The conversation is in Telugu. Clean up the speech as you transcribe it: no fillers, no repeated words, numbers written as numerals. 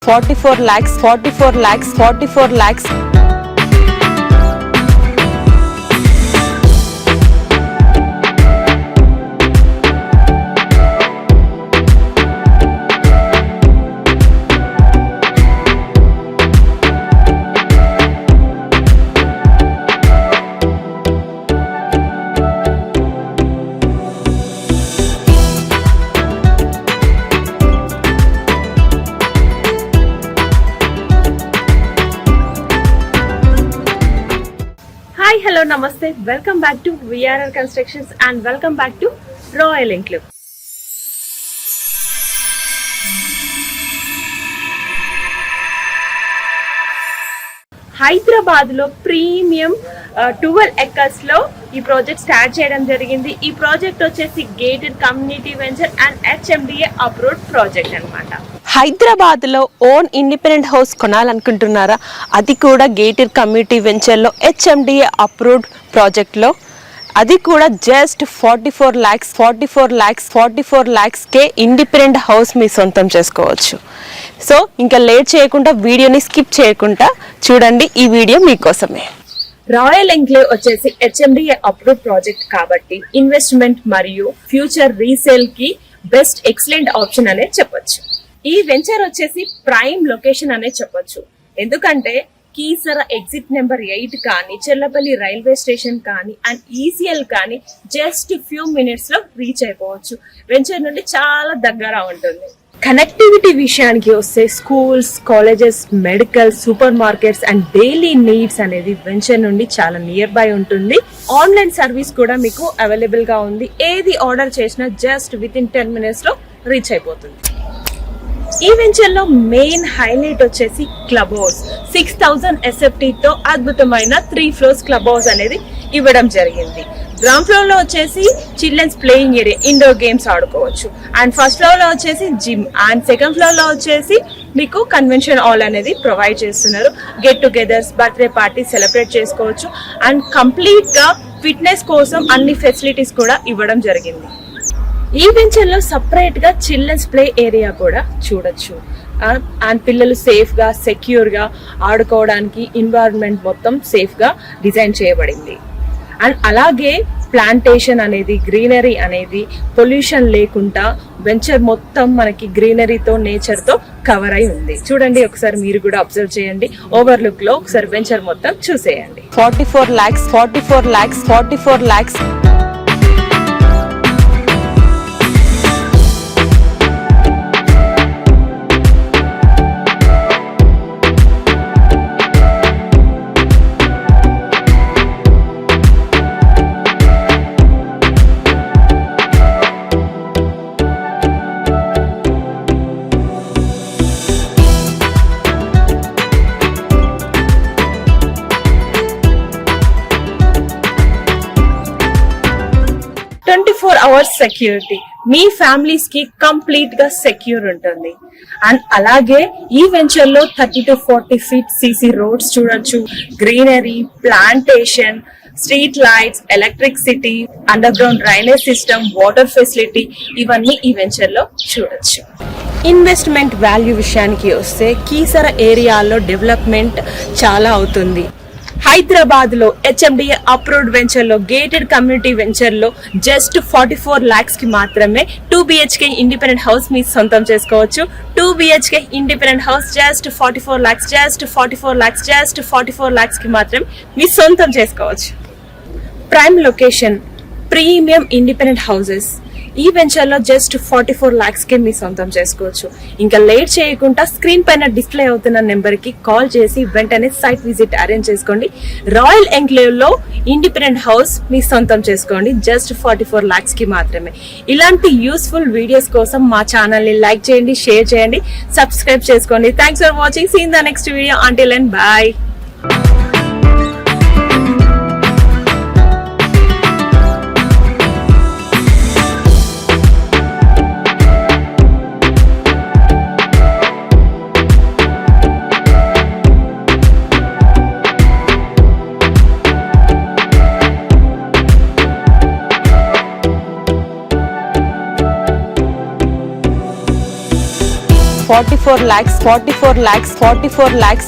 44 lakhs, 44 lakhs, 44 lakhs. Hi, hello, namaste. Welcome back to VRR Constructions and welcome back to Royal Enclave. Hyderabad లో ప్రీమియం 12 acres లో ఈ ప్రాజెక్ట్ స్టార్ట్ చేయడం జరిగింది. ఈ ప్రాజెక్ట్ వచ్చేసి gated community venture and HMDA approved project అన్నమాట. హైదరాబాద్ లో ఓన్ ఇండిపెండెంట్ హౌస్ కొనాలనుకుంటున్నారా? అది కూడా గేటెడ్ కమ్యూనిటీ వెంచర్లో HMDA అప్రూవ్డ్ ప్రాజెక్ట్లో, అది కూడా జస్ట్ 44 lakhsకే ఇండిపెండెంట్ హౌస్ మీ సొంతం చేసుకోవచ్చు. సో ఇంకా లేట్ చేయకుండా వీడియోని స్కిప్ చేయకుండా చూడండి, ఈ వీడియో మీకోసమే. రాయల్ ఎంక్లేవ్ వచ్చేసి HMDA అప్రూవ్డ్ ప్రాజెక్ట్ కాబట్టి ఇన్వెస్ట్మెంట్ మరియు ఫ్యూచర్ రీసేల్ కి బెస్ట్ ఎక్సలెంట్ ఆప్షన్ అనే చెప్పొచ్చు. ఈ వెంచర్ వచ్చేసి ప్రైమ్ లొకేషన్ అనే చెప్పొచ్చు. ఎందుకంటే కీసర ఎగ్జిట్ నెంబర్ 8 కానీ, చెర్లపల్లి రైల్వే స్టేషన్ కానీ అండ్ ECL కానీ జస్ట్ ఫ్యూ మినిట్స్ లో రీచ్ అయిపోవచ్చు. వెంచర్ నుండి చాలా దగ్గర ఉంటుంది. కనెక్టివిటీ విషయానికి వస్తే schools, colleges, medical, super markets and daily needs అనేది వెంచర్ నుండి చాలా నియర్ బై ఉంటుంది. ఆన్లైన్ సర్వీస్ కూడా మీకు అవైలబుల్ గా ఉంది. ఏది ఆర్డర్ చేసినా జస్ట్ విత్ ఇన్ 10 minutes లో రీచ్ అయిపోతుంది. ఈ వెంచర్ లో మెయిన్ హైలైట్ వచ్చేసి క్లబ్ హౌస్. 6000 SFT తో అద్భుతమైన 3 floors క్లబ్ హౌస్ అనేది ఇవ్వడం జరిగింది. గ్రౌండ్ ఫ్లోర్ లో వచ్చేసి children's playing area, indoor games ఆడుకోవచ్చు. అండ్ ఫస్ట్ ఫ్లోర్ లో వచ్చేసి జిమ్ అండ్ సెకండ్ ఫ్లోర్ లో వచ్చేసి మీకు కన్వెన్షన్ హాల్ అనేది ప్రొవైడ్ చేస్తున్నారు. Get togethers, birthday party celebrate చేసుకోవచ్చు. అండ్ కంప్లీట్ గా ఫిట్నెస్ కోసం అన్ని ఫెసిలిటీస్ కూడా ఇవ్వడం జరిగింది. ఈ వెంచర్ లో సపరేట్ గా చిల్డ్రన్స్ ప్లే ఏరియా కూడా చూడొచ్చు. అండ్ పిల్లలు సేఫ్ గా, సెక్యూర్ గా ఆడుకోవడానికి ఎన్వైరన్మెంట్ మొత్తం సేఫ్ గా డిజైన్ చేయబడింది. అండ్ అలాగే ప్లాంటేషన్ అనేది, గ్రీనరీ అనేది, పొల్యూషన్ లేకుండా వెంచర్ మొత్తం మనకి గ్రీనరీతో, నేచర్ తో కవర్ అయి ఉంది. చూడండి, ఒకసారి మీరు కూడా అబ్జర్వ్ చేయండి. ఓవర్లుక్ లో ఒకసారి వెంచర్ మొత్తం చూసేయండి. 44 lakhs. hours సెక్యూరిటీ మీ ఫ్యామిలీస్ కి కంప్లీట్ గా సెక్యూర్ ఉంటుంది. అండ్ అలాగే ఈ వెంచర్ లో 30 to 40 feet CC రోడ్స్ చూడొచ్చు. Greenery, plantation, street lights, electricity, under ground drainage system, water facility, ఇవన్నీ ఈ వెంచర్ లో చూడొచ్చు. ఇన్వెస్ట్మెంట్ వాల్యూ విషయానికి వస్తే కీసర ఏరియాలో డెవలప్మెంట్ చాలా అవుతుంది. హైదరాబాద్ లో HMDA అప్రూవ్డ్ వెంచర్ లో, గేటెడ్ కమ్యూనిటీ వెంచర్ లో జస్ట్ 44 lakhs కి మాత్రమే 2 BHK ఇండిపెండెంట్ హౌస్ మీ సొంతం చేసుకోవచ్చు. 2 BHK independent house just 44 lakhs కి మాత్రం మీ సొంతం చేసుకోవచ్చు. Prime location, premium independent houses ఈ వెంచర్ లో జస్ట్ 44 lakhs కి మీ సొంతం చేసుకోవచ్చు. ఇంకా లేట్ చేయకుండా స్క్రీన్ పైన డిస్ప్లే అవుతున్న నెంబర్ కి కాల్ చేసి వెంటనే సైట్ విజిట్ అరేంజ్ చేసుకోండి. రాయల్ ఎంక్లేవ్ లో ఇండిపెండెంట్ హౌస్ మీ సొంతం చేసుకోండి జస్ట్ 44 lakhs కి మాత్రమే. ఇలాంటి యూస్ఫుల్ వీడియోస్ కోసం మా ఛానల్ ని లైక్ చేయండి, షేర్ చేయండి, సబ్స్క్రైబ్ చేసుకోండి. Thanks for watching. See in the next video. Until then, bye. 44 lakhs